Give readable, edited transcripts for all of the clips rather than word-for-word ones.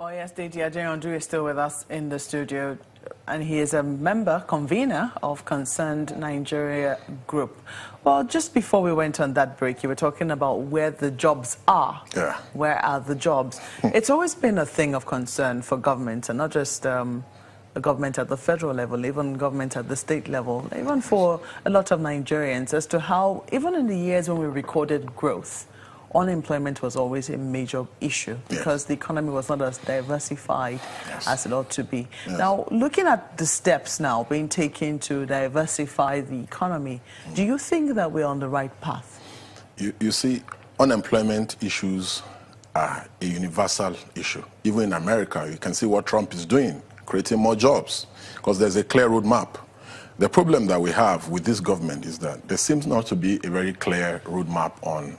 Oh yes, Adeyanju is still with us in the studio, and he is a convener of Concerned Nigeria Group. Well, just before we went on that break, you were talking about where the jobs are. Yeah. Where are the jobs? It's always been a thing of concern for government, and not just the government at the federal level, even government at the state level, even for a lot of Nigerians, as to how, even in the years when we recorded growth, unemployment was always a major issue because the economy was not as diversified as it ought to be. Now, looking at the steps now being taken to diversify the economy, do you think that we're on the right path? You see, unemployment issues are a universal issue. Even in America, you can see what Trump is doing, creating more jobs, because there's a clear roadmap. The problem that we have with this government is that there seems not to be a very clear roadmap on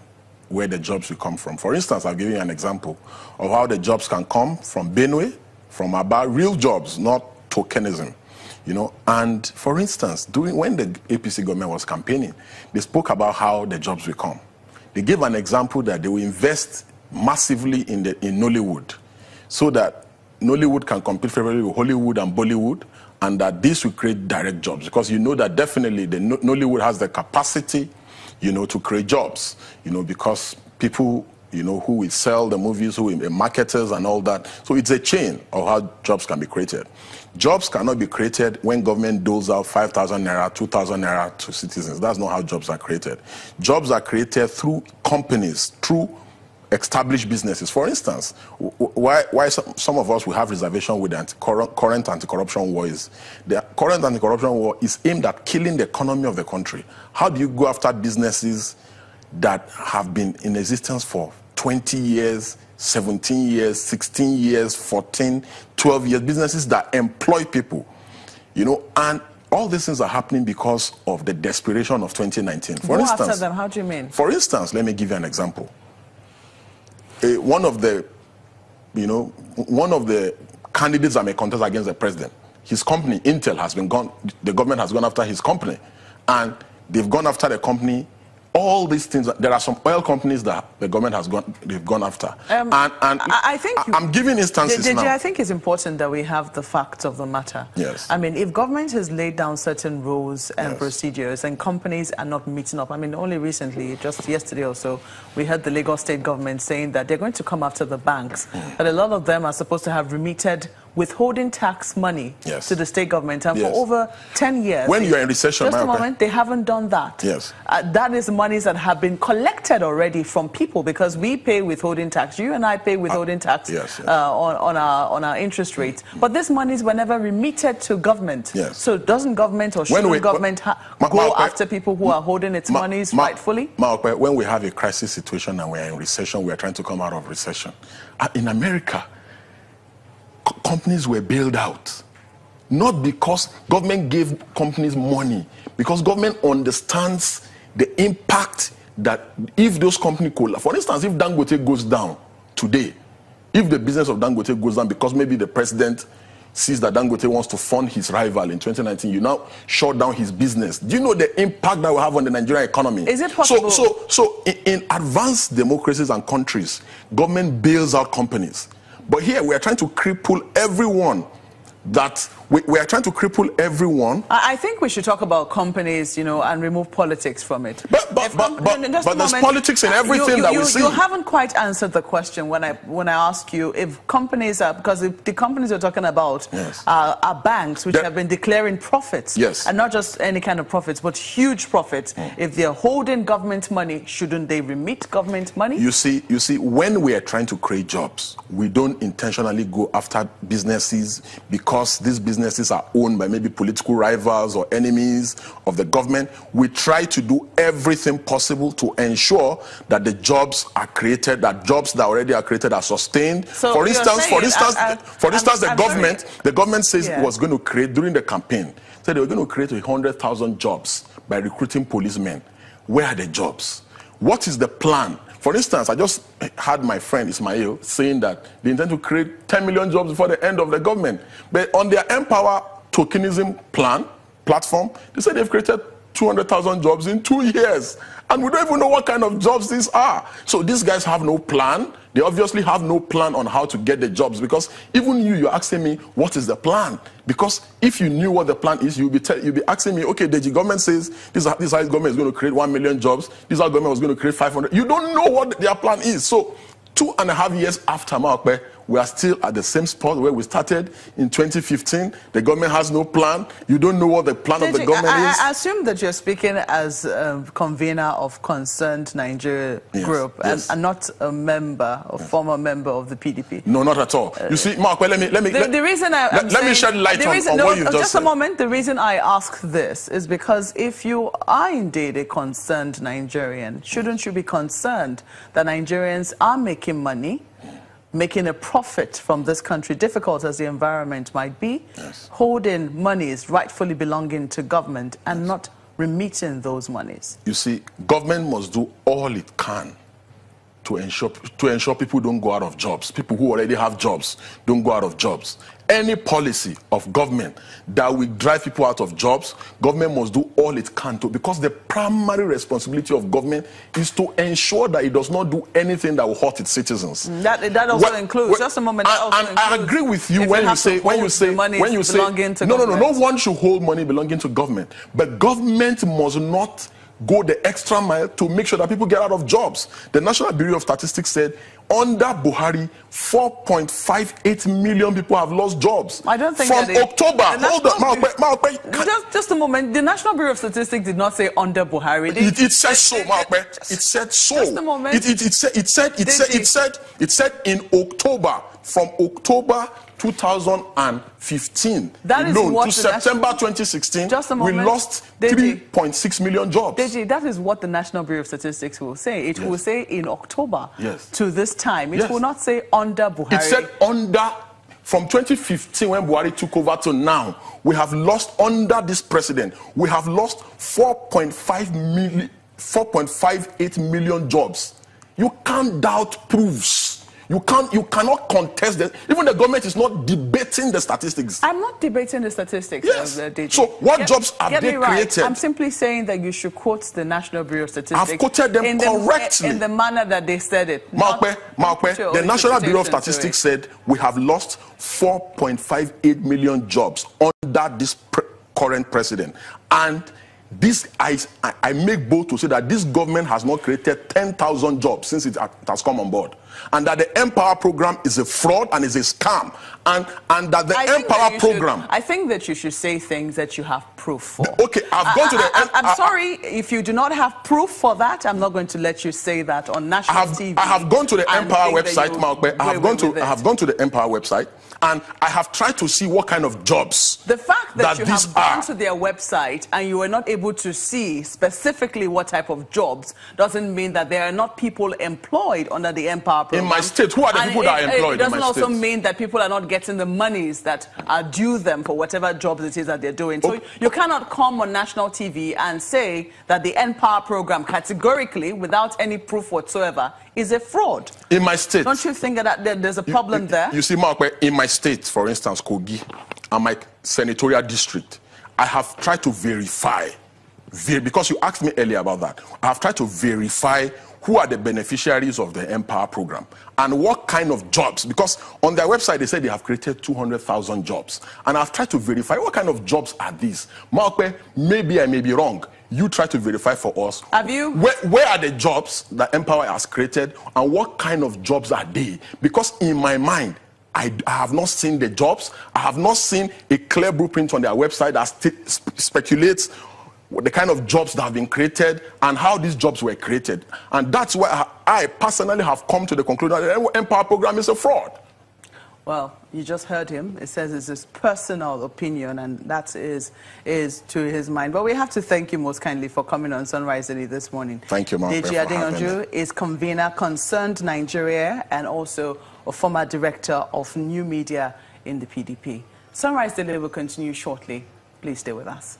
where the jobs will come from. For instance, I'll give you an example of how the jobs can come from Benue, from Aba, real jobs, not tokenism. You know, and for instance, when the APC government was campaigning, they spoke about how the jobs will come. They gave an example that they will invest massively in Nollywood, so that Nollywood can compete favorably with Hollywood and Bollywood, and that this will create direct jobs, because you know that definitely the Nollywood has the capacity, you know, to create jobs, you know, because people, you know, who will sell the movies, who will be marketers and all that. So it's a chain of how jobs can be created. Jobs cannot be created when government doles out 5,000 naira, 2,000 naira to citizens. That's not how jobs are created. Jobs are created through companies, through established businesses. For instance, why some of us will have reservation with the current anti-corruption war is the current anti-corruption war is aimed at killing the economy of the country. How do you go after businesses that have been in existence for 20 years, 17 years, 16 years, 14, 12 years, businesses that employ people, you know, and all these things are happening because of the desperation of 2019. For instance, after them, how do you mean? For instance, let me give you an example. One of the candidates that may contest against the president, his company, Intel, has been gone. The government has gone after his company, and they've gone after the company. All these things. There are some oil companies that the government has gone after. I think I'm giving instances now. I think it's important that we have the facts of the matter. Yes. I mean, if government has laid down certain rules and procedures, and companies are not meeting up. I mean, only recently, just yesterday or so, we heard the Lagos state government saying that they're going to come after the banks. That a lot of them are supposed to have remitted withholding tax money to the state government, and for over 10 years. When you're in recession, just a moment, they haven't done that. Yes. That is monies that have been collected already from people, because we pay withholding tax. You and I pay withholding tax on our interest rates. But these monies were never remitted to government. Yes. So doesn't government or shouldn't government go after people who are holding its monies rightfully? When we have a crisis situation and we're in recession, we're trying to come out of recession. In America, companies were bailed out, not because government gave companies money, because government understands the impact that if those companies collapse. For instance, if Dangote goes down today, if the business of Dangote goes down because maybe the president sees that Dangote wants to fund his rival in 2019, you now shut down his business. Do you know the impact that will have on the Nigerian economy? Is it possible? So in advanced democracies and countries, government bails out companies. But here we are trying to cripple everyone. We are trying to cripple everyone. I think we should talk about companies, you know, and remove politics from it. But there's politics in everything that we see. You haven't quite answered the question when I ask you if companies are, because the companies you're talking about are banks which have been declaring profits. Yes. And not just any kind of profits, but huge profits. If they're holding government money, shouldn't they remit government money? You see, when we are trying to create jobs, we don't intentionally go after businesses because these businesses are owned by maybe political rivals or enemies of the government. We try to do everything possible to ensure that the jobs are created, that jobs that already are created are sustained. So for instance, the government says it was going to create, during the campaign, said they were going to create 100,000 jobs by recruiting policemen. Where are the jobs? What is the plan? For instance, I just had my friend Ismail saying that they intend to create 10 million jobs before the end of the government. But on their Empower tokenism platform, they said they've created 200,000 jobs in 2 years. And we don't even know what kind of jobs these are. So these guys have no plan. They obviously have no plan on how to get the jobs, because even you're asking me, what is the plan? Because if you knew what the plan is, you'll be asking me, okay, the government says this how this government is going to create 1 million jobs. This how government was going to create 500. You don't know what their plan is. So 2.5 years after Maokpe, we are still at the same spot where we started in 2015. The government has no plan. You don't know what the plan of the government is. I assume that you're speaking as a convener of Concerned Nigeria Group, and not a member, a former member of the PDP. No, not at all. You see, Maokpe, let me shed light on what you've just said. Just a moment. The reason I ask this is because if you are indeed a concerned Nigerian, shouldn't you be concerned that Nigerians are making money, making a profit from this country, difficult as the environment might be, holding monies rightfully belonging to government and not remitting those monies? You see, government must do all it can to ensure people don't go out of jobs. People who already have jobs don't go out of jobs. Any policy of government that will drive people out of jobs, government must do all it can to, because the primary responsibility of government is to ensure that it does not do anything that will hurt its citizens. That also includes, just a moment, I agree with you when you say no one should hold money belonging to government, but government must not go the extra mile to make sure that people get out of jobs. The National Bureau of Statistics said under Buhari, 4.58 million people have lost jobs. I don't think from October. Hold on, just a moment. The National Bureau of Statistics did not say under Buhari. It said so, It said so. Just a moment. It said in October, from October 2015 to September 2016, we lost 3.6 million jobs. Deji, that is what the National Bureau of Statistics will say. It will say in October to this time. It will not say under Buhari. It said under, from 2015 when Buhari took over to now, we have lost, under this president, we have lost 4.58 million jobs. You can't doubt proofs. You cannot contest that. Even the government is not debating the statistics. I'm not debating the statistics. Yes. So what jobs have they created? I'm simply saying that you should quote the National Bureau of Statistics. I've quoted them correctly. In the manner that they said it. Maokpe, the National Bureau of Statistics said we have lost 4.58 million jobs under this current president. And this, I make bold to say that this government has not created 10,000 jobs since it has come on board, and that the Empower program is a fraud and is a scam, and that the Empower program. I think that you should say things that you have proof for. Okay, I've gone to the. I'm sorry, if you do not have proof for that, I'm not going to let you say that on national TV. I have gone to the Empower website, Maokpe. I have gone to the Empower website, and I have tried to see what kind of jobs. The fact that you have gone to their website and you are not able to see specifically what type of jobs doesn't mean that there are not people employed under the Empower program. In my state, who are the people that are employed? It doesn't also mean that people are not getting the monies that are due them for whatever jobs it is that they're doing. So you cannot come on national TV and say that the Empower program categorically, without any proof whatsoever, is a fraud. In my state. Don't you think that there's a problem there? You see, Maokpe, in my state, for instance, Kogi, and my senatorial district, I have tried to verify, because you asked me earlier about that, I have tried to verify who are the beneficiaries of the Empower program and what kind of jobs, because on their website they said they have created 200,000 jobs, and I've tried to verify what kind of jobs are these. Maokpe, maybe I may be wrong. You try to verify for us. Have you? Where are the jobs that Empower has created, and what kind of jobs are they? Because in my mind, I have not seen the jobs. I have not seen a clear blueprint on their website that speculates the kind of jobs that have been created and how these jobs were created. And that's why I personally have come to the conclusion that the Empower program is a fraud. Well, you just heard him. It says it's his personal opinion, and that is to his mind. But we have to thank you most kindly for coming on Sunrise Daily this morning. Thank you, Maokpe, for Adeyanju is convener Concerned Nigeria and also a former director of new media in the PDP. Sunrise Daily will continue shortly. Please stay with us.